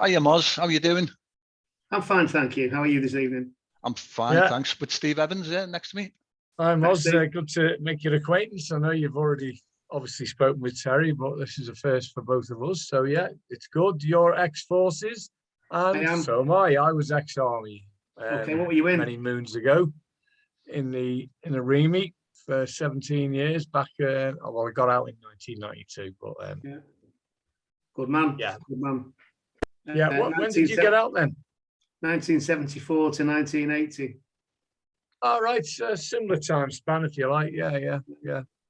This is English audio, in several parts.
Hiya, Moz. How you doing? I'm fine, thank you. How are you this evening? I'm fine, thanks. With Steve Evans next to me. Hi, Moz. Good to make your acquaintance. I know you've already obviously spoken with Terry, but this is a first for both of us. So, yeah, it's good. You're ex-forces, and so am I. I was ex-army. Okay, what were you in? Many moons ago in the Remy for 17 years back. Well, I got out in 1992, but yeah. Good man. Yeah, good man. Yeah, when did you get out then? 1974 to 1980. All right, similar time span, if you like. Yeah.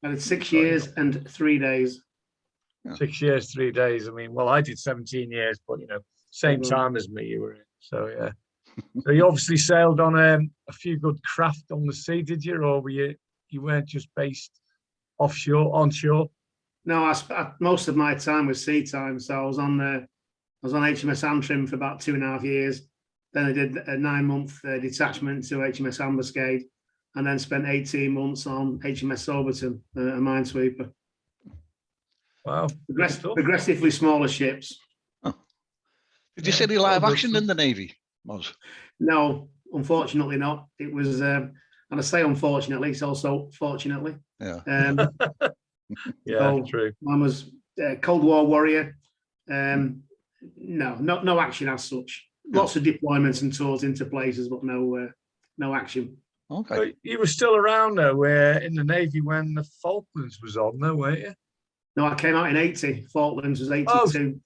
I did 6 years and 3 days. 6 years, 3 days. I mean, well, I did 17 years, but same time as me you were in. So yeah. So you obviously sailed on a few good craft on the sea, did you? Or you weren't just based onshore? No, I most of my time was sea time. So I was on HMS Antrim for about 2.5 years. Then I did a 9-month detachment to HMS Ambuscade, and then spent 18 months on HMS Soberton, a minesweeper. Wow. Progressively smaller ships. Oh. Did you see any live action in the Navy, Moz? No, unfortunately not. It was, and I say unfortunately, it's also fortunately. Yeah. Yeah, true. Mine was a Cold War warrior. No action as such. Lots of deployments and tours into places, but no action. Okay. But you were still around though, in the Navy when the Falklands was on, though, weren't you? No, I came out in 80. Falklands was 82. Of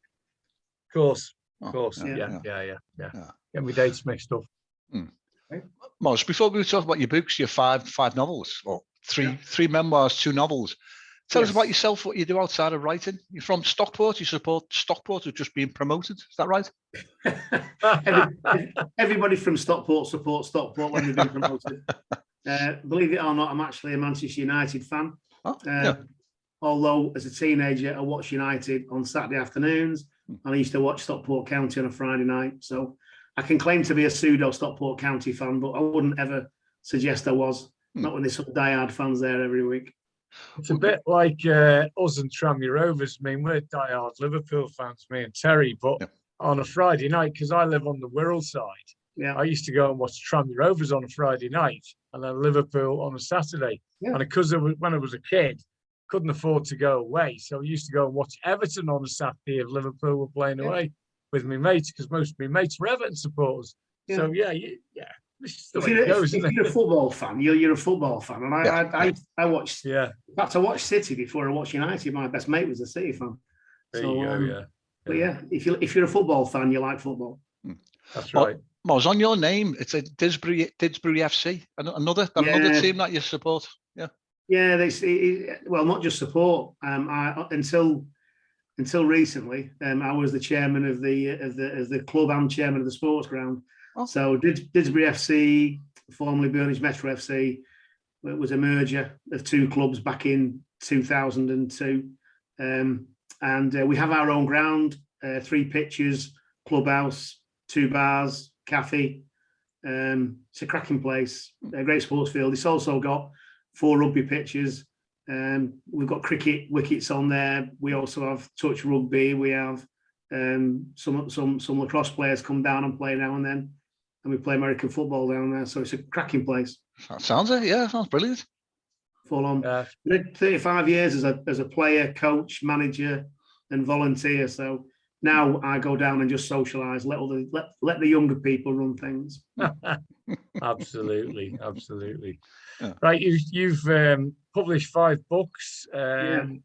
course. Yeah. Get me dates mixed up. Okay. Moz, before we talk about your books, your five novels, or three memoirs, 2 novels. Tell us about yourself, what you do outside of writing. You're from Stockport. You support Stockport, who's just being promoted. Is that right? Everybody from Stockport supports Stockport when we've been promoted. Believe it or not, I'm actually a Manchester United fan. Although as a teenager, I watched United on Saturday afternoons, and I used to watch Stockport County on a Friday night. So I can claim to be a pseudo Stockport County fan, but I wouldn't ever suggest I was. Not when there's some diehard fans there every week. It's a bit like us and Tranmere Rovers. I mean, we're diehard Liverpool fans, me and Terry, but on a Friday night, because I live on the Wirral side, I used to go and watch Tranmere Rovers on a Friday night and then Liverpool on a Saturday. And because when I was a kid, couldn't afford to go away. So I used to go and watch Everton on a Saturday if Liverpool were playing away with my mates, because most of my mates were Everton supporters. So, If you're a football fan, you're a football fan. And I watched, in fact, I watched City before I watched United. My best mate was a City fan. But if you're a football fan, you like football. That's right. Moz, on your name, it's a Didsbury FC, another team that you support. Yeah, well, not just support. Until recently, I was the chairman of the club and chairman of the sports ground. So Didsbury FC, formerly Burnage Metro FC, it was a merger of 2 clubs back in 2002. And we have our own ground, 3 pitches, clubhouse, 2 bars, cafe. It's a cracking place, a great sports field. It's also got 4 rugby pitches. We've got cricket wickets on there. We also have touch rugby. We have some lacrosse players come down and play now and then. And we play American football down there. So it's a cracking place. That sounds it. Yeah, sounds brilliant. Full on. 35 years as a player, coach, manager, and volunteer. So now I go down and just socialise. Let the younger people run things. Absolutely. Yeah. Right, you've published 5 books, and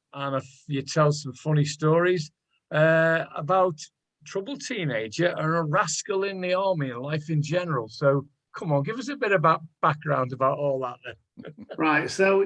you tell some funny stories about troubled teenager and a rascal in the army and life in general. So come on, give us a bit of background about all that then. Right, so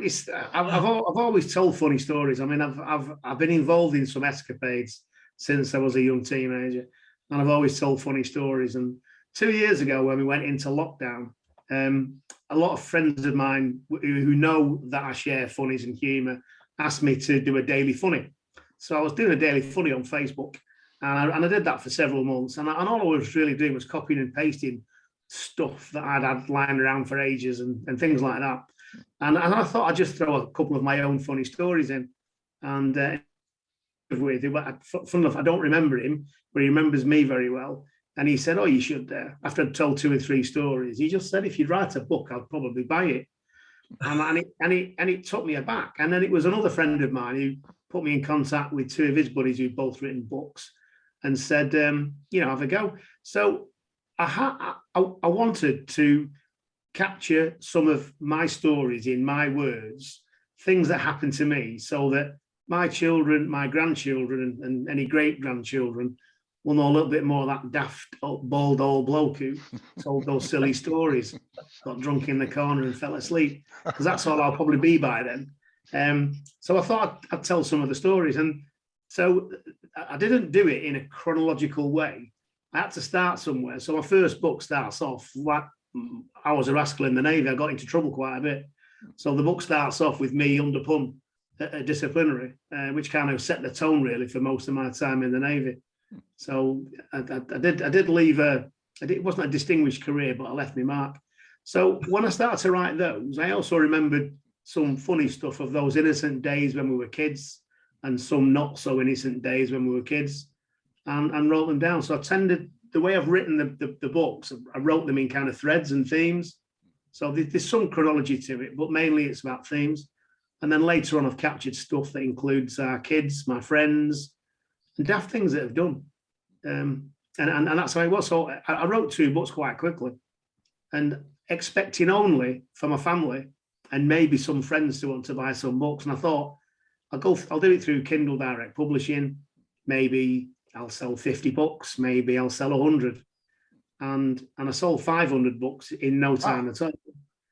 I've always told funny stories. I mean, I've been involved in some escapades since I was a young teenager, and I've always told funny stories. And 2 years ago, when we went into lockdown, a lot of friends of mine who know that I share funnies and humour asked me to do a daily funny. So I was doing a daily funny on Facebook. And I did that for several months. And all I was really doing was copying and pasting stuff that I'd had lying around for ages and things like that. And I thought I'd just throw a couple of my own funny stories in. And with, fun enough, I don't remember him, but he remembers me very well. And he said, "Oh, you should." After I'd told 2 or 3 stories, he just said, "If you'd write a book, I'd probably buy it." And it took me aback. And then it was another friend of mine who put me in contact with 2 of his buddies who'd both written books, and said, have a go. So I wanted to capture some of my stories in my words, things that happened to me, so that my children, my grandchildren, and any great grandchildren will know a little bit more of that daft, bald old bloke who told those silly stories, got drunk in the corner and fell asleep, because that's all I'll probably be by then. So I thought I'd tell some of the stories. And so I didn't do it in a chronological way. I had to start somewhere. So my first book starts off like I was a rascal in the Navy. I got into trouble quite a bit. So the book starts off with me under pun at a disciplinary, which kind of set the tone really for most of my time in the Navy. So I did leave it wasn't a distinguished career, but I left my mark. So when I started to write those, I also remembered some funny stuff of those innocent days when we were kids, and some not so innocent days when we were kids, and wrote them down. So I tended, the way I've written the books, I wrote them in kind of threads and themes. So there's some chronology to it, but mainly it's about themes. And then later on, I've captured stuff that includes our kids, my friends, and daft things that I've done. And that's how it was. So I wrote 2 books quite quickly, and expecting only for my family and maybe some friends to want to buy some books. And I thought, I'll do it through Kindle Direct Publishing. Maybe I'll sell 50 books, maybe I'll sell 100. And I sold 500 books in no time at all.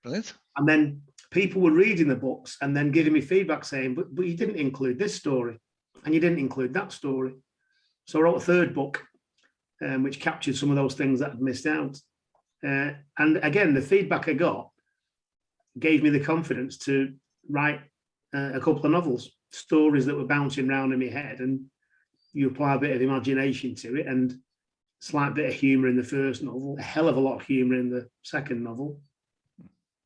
Brilliant. And then people were reading the books and then giving me feedback saying, but you didn't include this story, and you didn't include that story. So I wrote a 3rd book, which captured some of those things that I'd missed out. And again, the feedback I got gave me the confidence to write a couple of novels, stories that were bouncing around in my head, and you apply a bit of imagination to it, and a slight bit of humour in the first novel, a hell of a lot of humour in the second novel.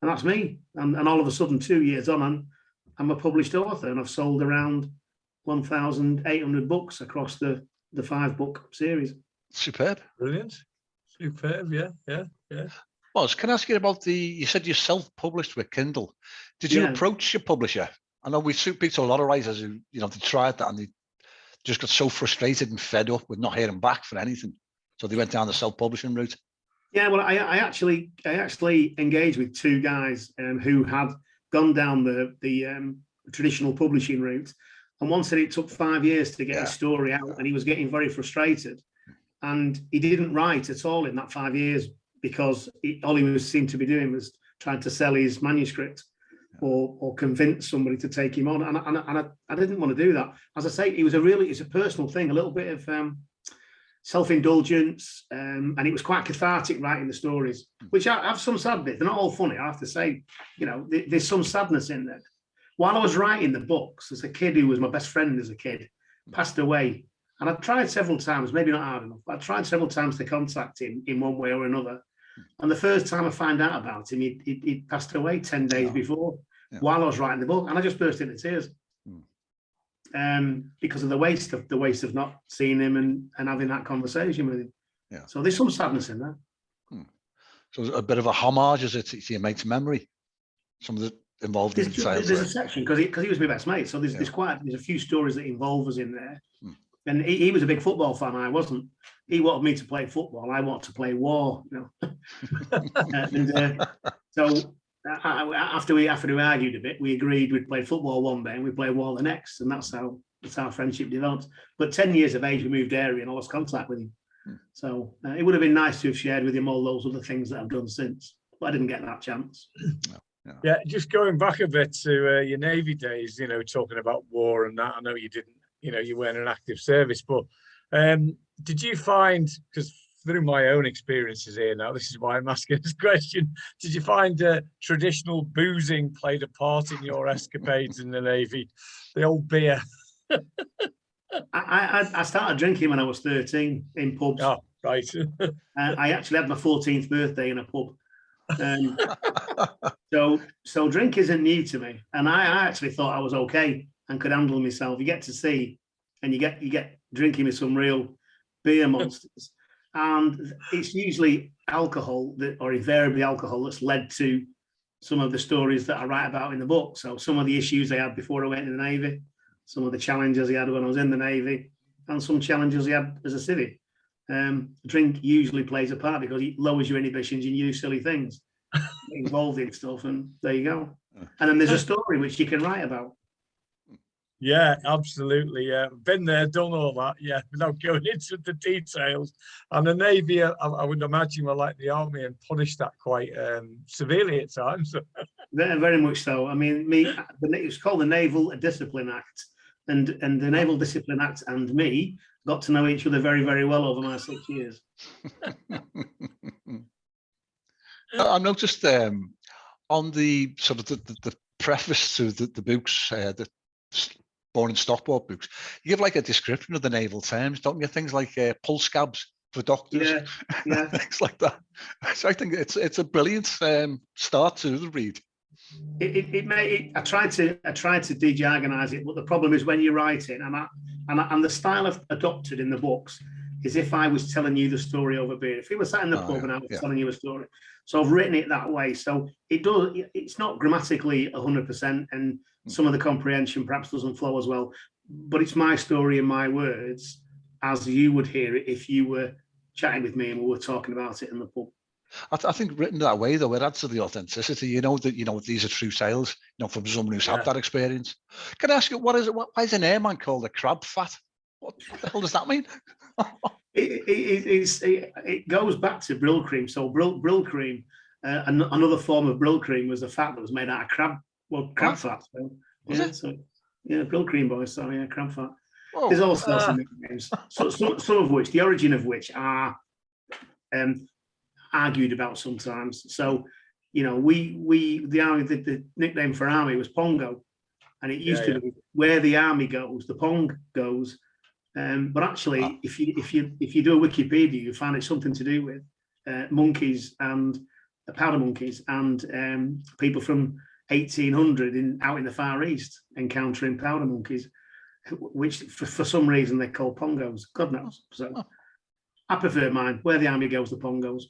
And that's me. And all of a sudden, 2 years on, I'm a published author, and I've sold around 1,800 books across the 5-book series. Superb. Brilliant. Superb. Yeah. Moz, can I ask you about you said you self-published with Kindle. Did you approach your publisher? I know we speak to a lot of writers who, they tried that and they just got so frustrated and fed up with not hearing back for anything. So they went down the self-publishing route. Yeah, well, I actually engaged with 2 guys who had gone down the traditional publishing route. And one said it took 5 years to get his story out, and he was getting very frustrated. And he didn't write at all in that 5 years, because all he seemed to be doing was trying to sell his manuscript or convince somebody to take him on. And I didn't want to do that. As I say, it's a personal thing, a little bit of self-indulgence, and it was quite cathartic writing the stories, which I have some sad bits. They're not all funny, I have to say. There's some sadness in there. While I was writing the books, there's a kid who was my best friend as a kid, passed away. And I tried several times, maybe not hard enough, but I tried several times to contact him in one way or another. And the first time I found out about him, he'd passed away 10 days before, while I was writing the book. And I just burst into tears because of the waste of not seeing him and having that conversation with him. Yeah. So there's some sadness in there. So a bit of a homage, is it, to your mate's memory? Some of the involved in there's a section, because he was my best mate. So there's a few stories that involve us in there. And he was a big football fan. I wasn't. He wanted me to play football. I wanted to play war. So after we argued a bit, we agreed we'd play football one day and we'd play war the next, and that's how our friendship developed. But 10 years of age, we moved area and I lost contact with him. So it would have been nice to have shared with him all those other things that I've done since, but I didn't get that chance. Yeah, just going back a bit to your Navy days, talking about war and that. I know you didn't. You weren't in active service, but did you find, because through my own experiences here now, this is why I'm asking this question, did you find traditional boozing played a part in your escapades in the Navy? The old beer? I started drinking when I was 13 in pubs. Oh, right. I actually had my 14th birthday in a pub. So drink isn't new to me. And I actually thought I was okay and could handle myself. You get to see and you get drinking with some real beer monsters, and it's usually alcohol or invariably alcohol that's led to some of the stories that I write about in the book. So some of the issues I had before I went in the Navy, some of the challenges I had when I was in the Navy, and some challenges I had as a civvy. Drink usually plays a part because it lowers your inhibitions and you do silly things, involved in stuff, and there you go. And then there's a story which you can write about. Yeah, absolutely. Yeah, been there, done all that. Yeah, without going into the details. And the Navy, I would imagine, were like the Army and punished that quite severely at times. Very much so. I mean, it was called the Naval Discipline Act, and the Naval Discipline Act and me got to know each other very, very well over my 6 years. I noticed on the sort of the preface to the books, the Born in Stockport books, you give like a description of the naval terms, don't you? Things like pulse scabs for doctors, yeah. things like that. So I think it's a brilliant start to the read. I tried to de-jargonize it, but the problem is when you're writing, and the style I've adopted in the books is if I was telling you the story over beer. If we were sat in the pub and I was telling you a story, so I've written it that way. So it's not grammatically 100%, and some of the comprehension perhaps doesn't flow as well. But it's my story and my words as you would hear it if you were chatting with me and we were talking about it in the pub. I think written that way, though, it adds to the authenticity. You know that these are true tales. From someone who's had that experience. Can I ask you, what is it? Why is an airman called a crab fat? What the hell does that mean? It goes back to brill cream. So brill cream, another form of brill cream was a fat that was made out of crab fat. So, brill cream boys. So yeah, crab fat. Oh, there's all sorts of nicknames. So some of which, the origin of which are argued about sometimes. So, the army, the nickname for army was Pongo, and it used to be where the army goes, the pong goes. But actually, if you do a Wikipedia, you find it's something to do with monkeys and powder monkeys and people from 1800 out in the Far East encountering powder monkeys, which for some reason they're called pongos. God knows. So I prefer mine. Where the army goes, the pong goes.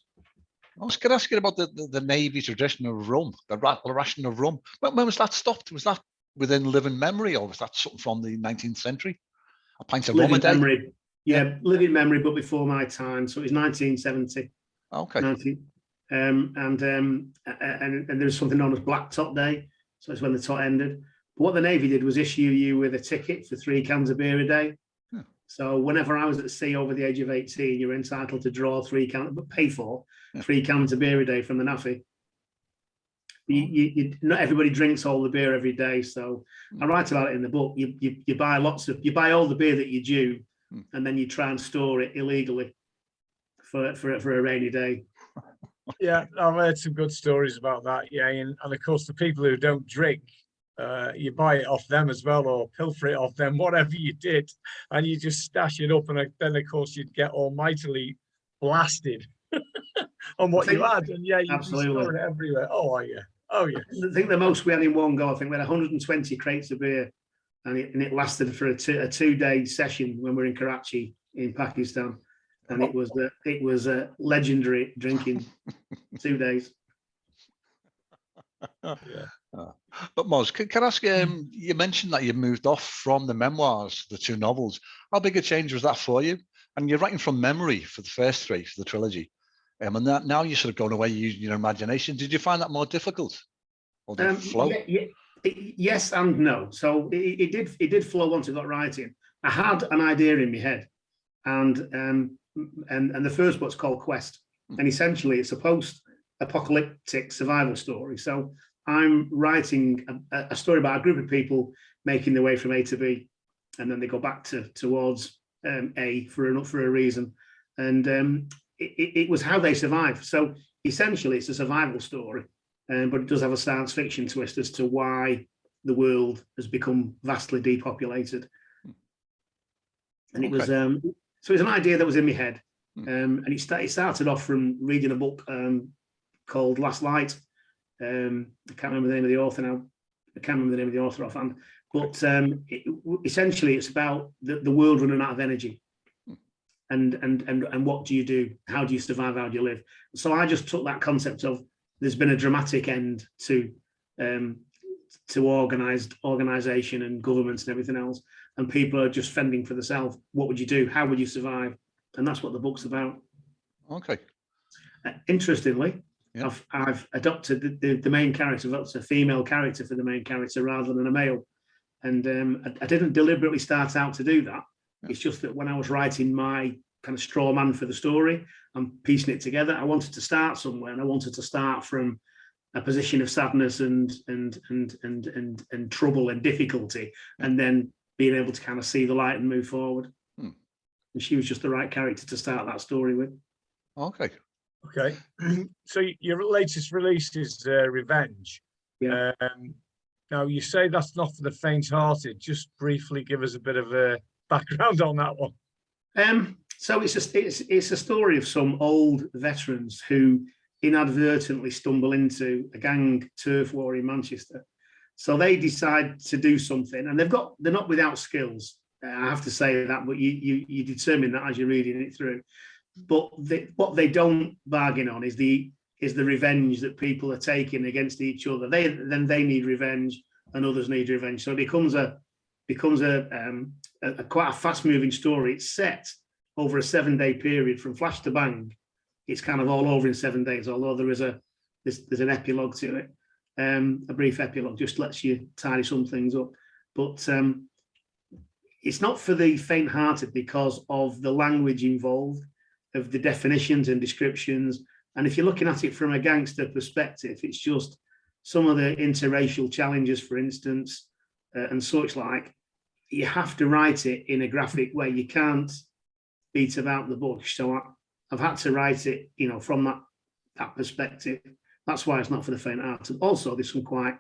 I was going to ask you about the Navy tradition of rum, the ration of rum. When was that stopped? Was that within living memory, or was that something from the 19th century? A pint of rum a day? Memory. Yeah, living memory, but before my time. So it was 1970. Okay. And there's something known as Black Top Day. So it's when the tot ended. But what the Navy did was issue you with a ticket for 3 cans of beer a day. So whenever I was at sea over the age of 18, you were entitled to draw 3 cans, but pay for 3 cans of beer a day from the NAFI. Not everybody drinks all the beer every day, so I write about it in the book. You buy all the beer that you do, and then you try and store it illegally for a rainy day. Yeah, I've heard some good stories about that. Yeah, and of course the people who don't drink, you buy it off them as well, or pilfer it off them, whatever you did, and you just stash it up, and then of course you'd get almightily blasted on what you had, and you'd be storing it everywhere. Oh yeah. I think the most we had in one go, I think we had 120 crates of beer, and it lasted for a 2-day session when we were in Karachi in Pakistan, and it was a legendary drinking 2 days. But Moz, can I ask you? You mentioned that you moved off from the memoirs, the 2 novels. How big a change was that for you? And you're writing from memory for the first 3, for the trilogy. And now you're sort of going away using your imagination. Did you find that more difficult? Or did it flow? Yes and no. So it did flow once I got writing. I had an idea in my head, and the first book's called Quest, and essentially it's a post-apocalyptic survival story. So I'm writing a story about a group of people making their way from A to B, and then they go back towards A for a reason, and it was how they survive. So essentially it's a survival story, but it does have a science fiction twist as to why the world has become vastly depopulated. And it was so it was an idea that was in my head, and it started off from reading a book called Last Light. I can't remember the name of the author now. I can't remember the name of the author offhand, But essentially, it's about the world running out of energy. And what do you do? How do you survive? How do you live? So I just took that concept of there's been a dramatic end to organisation and governments and everything else, and people are just fending for themselves. What would you do? How would you survive? And that's what the book's about. Okay. Interestingly, yeah. I've adopted the main character. That's a female character for the main character rather than a male, and I didn't deliberately start out to do that. It's just that when I was writing my kind of straw man for the story, I'm piecing it together. I wanted to start somewhere, and I wanted to start from a position of sadness and trouble and difficulty, and then being able to kind of see the light and move forward. And she was just the right character to start that story with. Okay. Okay. So your latest release is Revenge. Yeah. Now you say that's not for the faint-hearted. Just briefly give us a bit of a background on that one. So it's a story of some old veterans who inadvertently stumble into a gang turf war in Manchester. So they decide to do something, and they're not without skills. I have to say that, but you determine that as you're reading it through. But what they don't bargain on is the revenge that people are taking against each other. They need revenge, and others need revenge. So it becomes a quite a fast-moving story. It's set over a 7-day period from flash to bang. It's kind of all over in 7 days, although there's an epilogue to it. A brief epilogue just lets you tidy some things up. But it's not for the faint-hearted because of the language involved, of the definitions and descriptions. And if you're looking at it from a gangster perspective, it's just some of the interracial challenges, for instance, and such like. You have to write it in a graphic way. You can't beat about the bush. So I've had to write it, from that perspective. That's why it's not for the faint-hearted. Also, there's some quite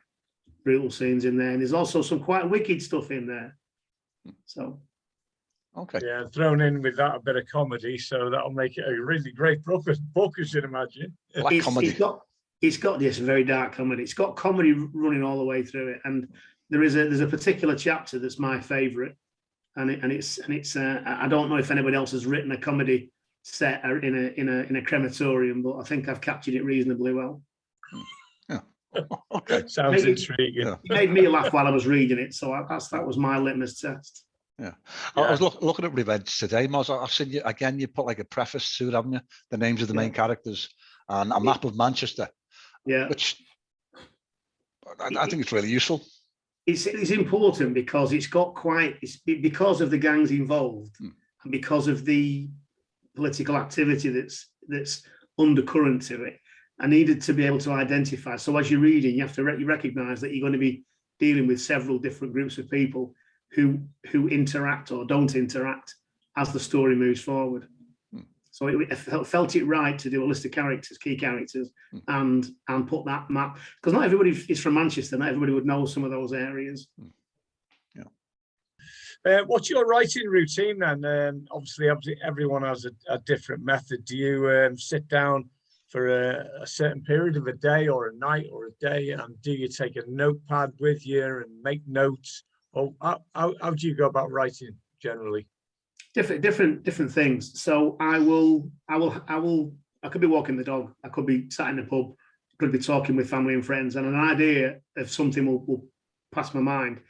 brutal scenes in there, and there's also some quite wicked stuff in there. So, okay, yeah, thrown in with that a bit of comedy, so that'll make it a really great book, I should imagine. It's got this very dark comedy. It's got comedy running all the way through it, and there's a particular chapter that's my favourite, and it's I don't know if anybody else has written a comedy set in a crematorium, but I think I've captured it reasonably well. Yeah. Okay. Sounds intriguing. It made me laugh while I was reading it, so that was my litmus test. Yeah. I was looking at Revenge today, Moz. I've seen you again. You put like a preface to it, haven't you? The names of the main characters and a map of Manchester. Yeah. Which I think it's really useful. It's important because it's because of the gangs involved and because of the political activity that's undercurrent to it. I needed to be able to identify. So as you're reading, you have to recognise that you're going to be dealing with several different groups of people who interact or don't interact as the story moves forward. So I felt it right to do a list of characters, key characters, and put that map, because not everybody is from Manchester. Not everybody would know some of those areas. Yeah. What's your writing routine then? Obviously, everyone has a different method. Do you sit down for a certain period of a day or a night or a day, and do you take a notepad with you and make notes? Or how do you go about writing generally? Different things. So I could be walking the dog. I could be sat in a pub. I could be talking with family and friends, and an idea of something will pass my mind.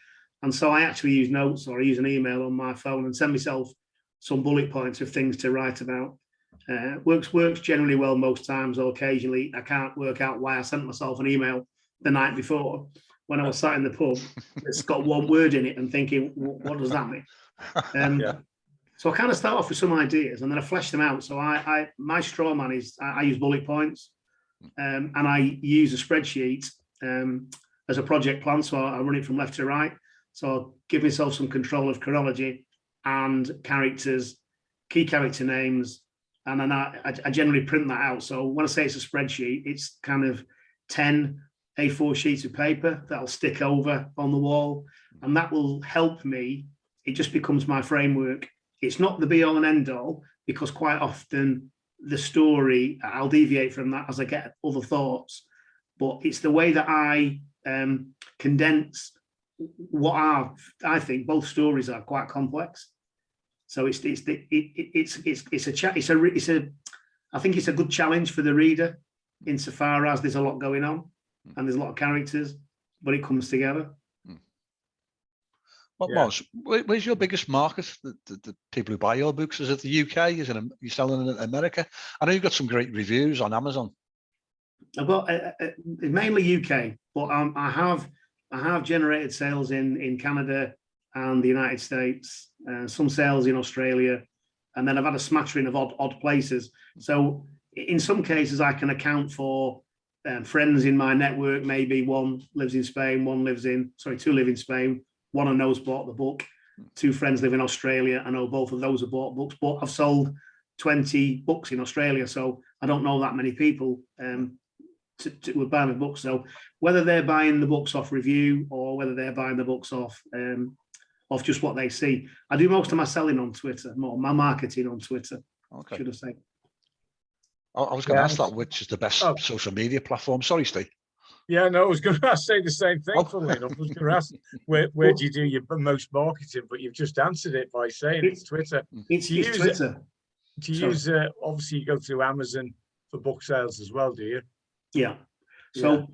And so I actually use notes, or I use an email on my phone and send myself some bullet points of things to write about. Works generally well most times, or occasionally I can't work out why I sent myself an email the night before when I was sat in the pub. It's got one word in it and thinking, what does that mean? So I kind of start off with some ideas and then I flesh them out. So my straw man is I use bullet points, and I use a spreadsheet as a project plan. So I run it from left to right. So I'll give myself some control of chronology and characters, key character names, and then I generally print that out. So when I say it's a spreadsheet, it's kind of 10 A4 sheets of paper that I'll stick over on the wall, and that will help me. It just becomes my framework. It's not the be all and end all, because quite often the story, I'll deviate from that as I get other thoughts, but it's the way that I condense I think both stories are quite complex. So I think it's a good challenge for the reader, insofar as there's a lot going on and there's a lot of characters, but it comes together. What Moz, where's your biggest market? The people who buy your books? Is it the UK? Is it you selling in America? I know you've got some great reviews on Amazon. I've got mainly UK, but I have generated sales in Canada and the United States, some sales in Australia, and then I've had a smattering of odd places. So in some cases, I can account for friends in my network. Maybe one lives in Spain, two live in Spain. One I know's bought the book. 2 friends live in Australia. I know both of those have bought books, but I've sold 20 books in Australia, so I don't know that many people would buy my books. So whether they're buying the books off review or whether they're buying the books off just what they see, I do most of my selling on Twitter, more my marketing on Twitter. Okay. Should I say? I was going to ask that, which is the best social media platform? Sorry, Steve. Yeah, no, I was going to say the same thing. Funnily enough, I was going to ask where do you do your most marketing, but you've just answered it by saying it's Twitter. It's Twitter. Do you use obviously you go through Amazon for book sales as well, do you? Yeah. So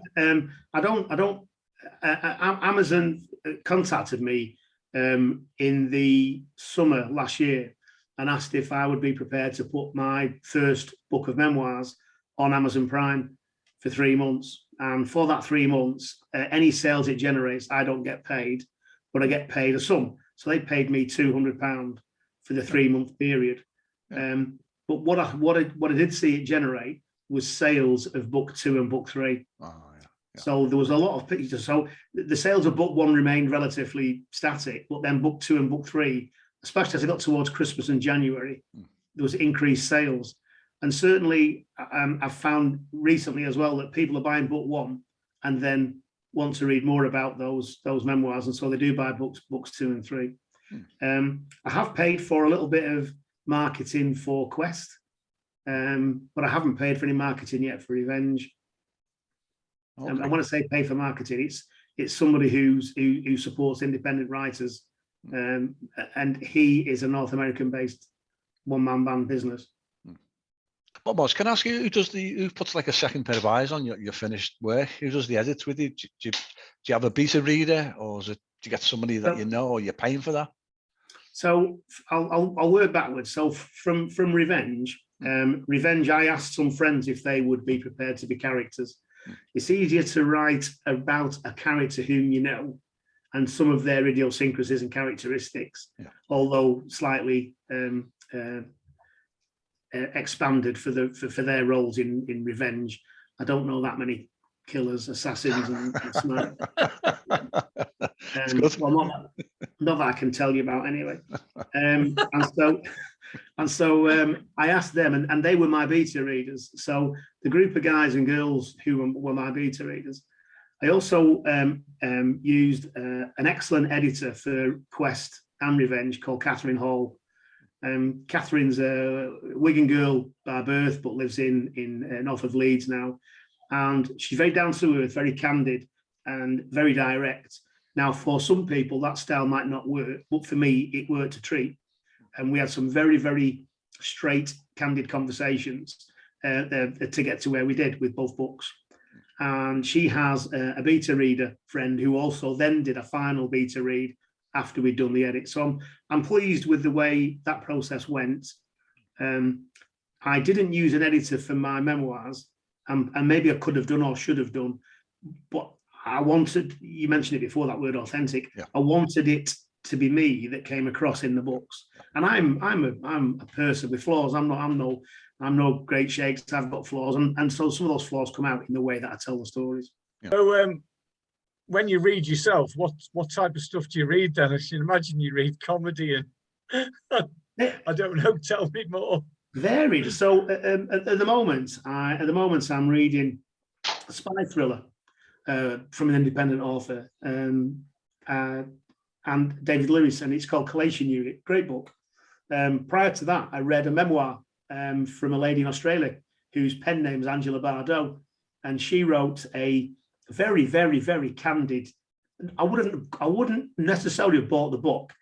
Amazon contacted me in the summer last year and asked if I would be prepared to put my first book of memoirs on Amazon Prime for 3 months. And for that 3 months, any sales it generates, I don't get paid, but I get paid a sum. So they paid me £200 for the 3-month period. But what I did see it generate was sales of book 2 and book 3. So there was a lot of pictures. So the sales of book 1 remained relatively static, but then book 2 and book 3, especially as I got towards Christmas and January, there was increased sales. And certainly I've found recently as well that people are buying book 1 and then want to read more about those memoirs. And so they do buy books 2 and 3. I have paid for a little bit of marketing for Quest, but I haven't paid for any marketing yet for Revenge. And I want to say pay for marketing. It's somebody who supports independent writers, and he is a North American based one-man band business. But Moz, can I ask you who puts like a second pair of eyes on your finished work? Who does the edits with you? Do you have a beta reader, or do you get somebody that you know, or you're paying for that? So I'll work backwards. So from Revenge, I asked some friends if they would be prepared to be characters. It's easier to write about a character whom you know and some of their idiosyncrasies and characteristics, although slightly expanded for their roles in Revenge. I don't know that many killers, assassins, and sniper. Well, not that I can tell you about anyway. And so I asked them, and they were my beta readers. So the group of guys and girls who were my beta readers. I also used an excellent editor for Quest and Revenge called Catherine Hall. Catherine's a Wigan girl by birth, but lives in north of Leeds now. And she's very down to earth, very candid, and very direct. Now, for some people, that style might not work, but for me, it worked a treat. And we had some very, very straight, candid conversations to get to where we did with both books. And she has a beta reader friend who also then did a final beta read after we'd done the edit. So I'm pleased with the way that process went. I didn't use an editor for my memoirs, and maybe I could have done or should have done, but I wanted, you mentioned it before, that word authentic. I wanted it to be me that came across in the books. And I'm a person with flaws. I'm no great shakes. I've got flaws, and so some of those flaws come out in the way that I tell the stories. So when you read yourself, what type of stuff do you read then? I should imagine you read comedy and I don't know. Tell me more. Varied. So at the moment, I'm reading a spy thriller from an independent author, and David Lewis, and it's called Collation Unit. Great book. Prior to that, I read a memoir from a lady in Australia whose pen name is Angela Bardot, and she wrote a very, very, very candid I wouldn't necessarily have bought the book,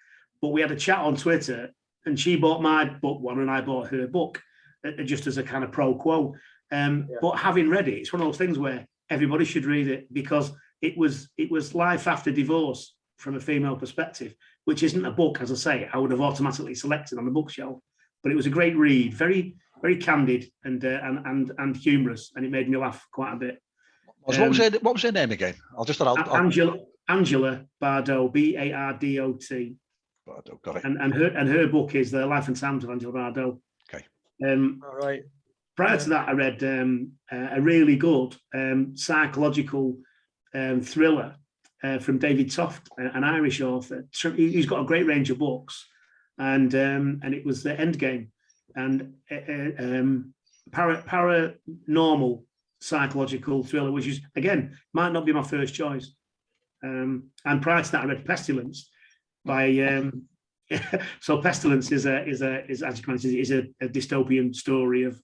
but we had a chat on Twitter, and she bought my book one, and I bought her book, just as a kind of pro quo. But having read it, it's one of those things where everybody should read it, because it was life after divorce from a female perspective, which isn't a book, as I say, I would have automatically selected on the bookshelf. But it was a great read, very, very candid and humorous, and it made me laugh quite a bit. What was her name again? Angela Bardot, Bardot. Bardot, got it. And her book is The Life and Times of Angela Bardot. Okay. All right. Prior to that, I read a really good psychological thriller from David Toft, an Irish author. He's got a great range of books, and it was The Endgame, and paranormal psychological thriller, which is, again, might not be my first choice. And prior to that, I read Pestilence by so Pestilence is as you can see, is a dystopian story of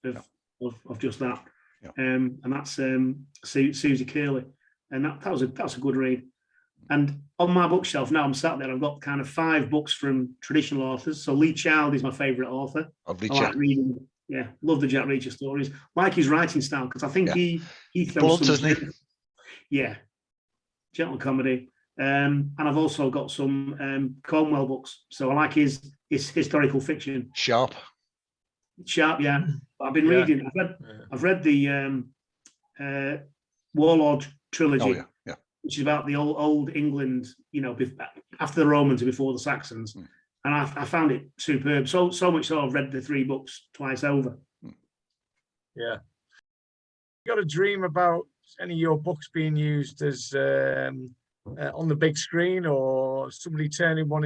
just that. Yeah. And that's Susie Curley, and that was a good read. And on my bookshelf now, I'm sat there, I've got kind of 5 books from traditional authors. So Lee Child is my favorite author. I like reading. Yeah, love the Jack Reacher stories. Like his writing style, because I think he throws blunt, isn't he? Yeah, gentle comedy. And I've also got some Cornwell books. So I like his historical fiction. Sharp, yeah. I've been reading. I've read the Warlord trilogy, which is about the old England, after the Romans and before the Saxons. And I found it superb. So much so I've read the 3 books twice over. Yeah. You got a dream about any of your books being used as on the big screen, or somebody turning one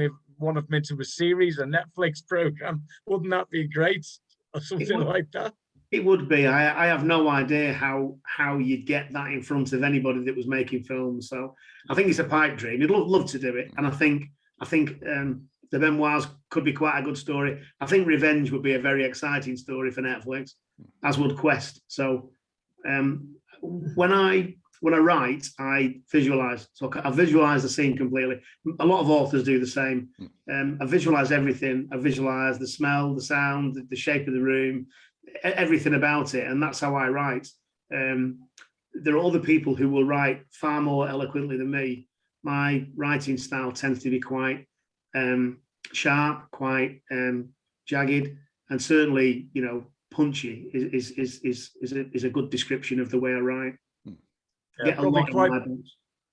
of them into a series, a Netflix program? Wouldn't that be great, or something like that? It would be. I have no idea how you'd get that in front of anybody that was making films. So I think it's a pipe dream. I'd love to do it, and I think the Memoirs could be quite a good story. I think Revenge would be a very exciting story for Netflix, as would Quest. So when I write, I visualize. So I visualize the scene completely. A lot of authors do the same. I visualize everything. I visualize the smell, the sound, the shape of the room, everything about it, and that's how I write. There are other people who will write far more eloquently than me. My writing style tends to be quite sharp, quite jagged, and certainly, punchy is a good description of the way I write. Yeah, probably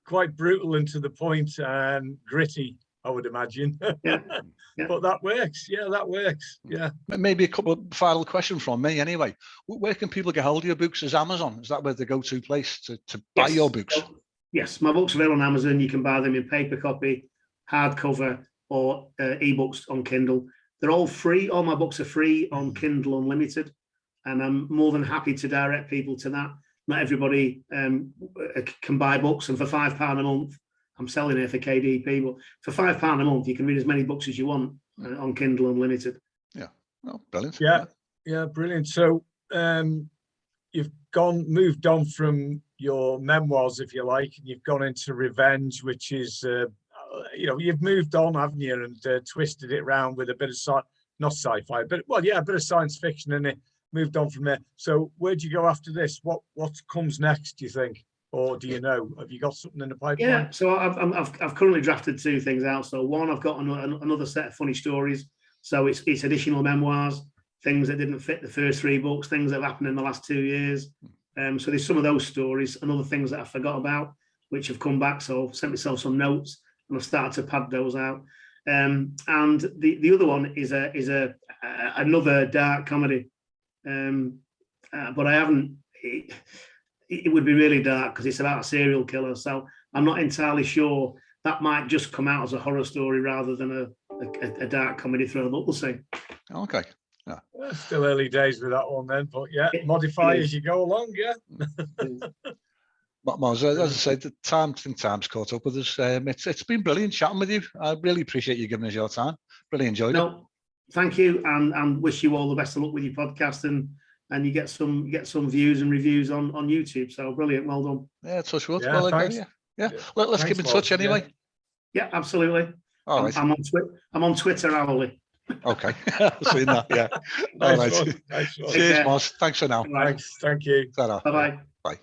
quite brutal and to the point, and gritty, I would imagine. Yeah. But that works. Yeah, that works. Yeah. Maybe a couple of final questions from me anyway. Where can people get hold of your books? Is Amazon? Is that where the go-to place to buy your books? Yes, my books are available on Amazon. You can buy them in paper copy, hardcover, or ebooks on Kindle. They're all free. All my books are free on Kindle Unlimited, and I'm more than happy to direct people to that. Not everybody can buy books, and for £5 a month, I'm selling it for KDP, but for £5 a month, you can read as many books as you want on Kindle Unlimited. Yeah, oh, brilliant. Yeah, brilliant. So you've moved on from your memoirs, if you like, and you've gone into Revenge, which is, you've moved on, haven't you, and twisted it around with a bit of not sci-fi, but a bit of science fiction in it. Moved on from there. So where'd you go after this? What comes next, do you think? Or do you know? Have you got something in the pipeline? Yeah, so I've currently drafted 2 things out. So one, I've got another set of funny stories. So it's additional memoirs, things that didn't fit the first 3 books, things that have happened in the last 2 years. So there's some of those stories and other things that I forgot about, which have come back. So I've sent myself some notes and I've started to pad those out. And the other one is another dark comedy. But I haven't. It would be really dark because it's about a serial killer. So I'm not entirely sure. That might just come out as a horror story rather than a dark comedy thriller. But we'll see. Okay. Yeah. Still early days with that one then, but modify as you go along. Yeah. Moz, as I said, the time's caught up with us. It's been brilliant chatting with you. I really appreciate you giving us your time. Really enjoyed it. Thank you, and wish you all the best of luck with your podcast, and you get some views and reviews on YouTube. So brilliant, well done. Yeah, touch wood. Yeah, well, thanks. Yeah. Let's keep in touch anyway. Yeah, absolutely. All right. I'm on Twitter hourly. Okay. Seen that. Yeah. All right. Nice one. Cheers, Moz. Thanks for now. Thanks. Thank you. Ta-ra. Bye-bye. Bye.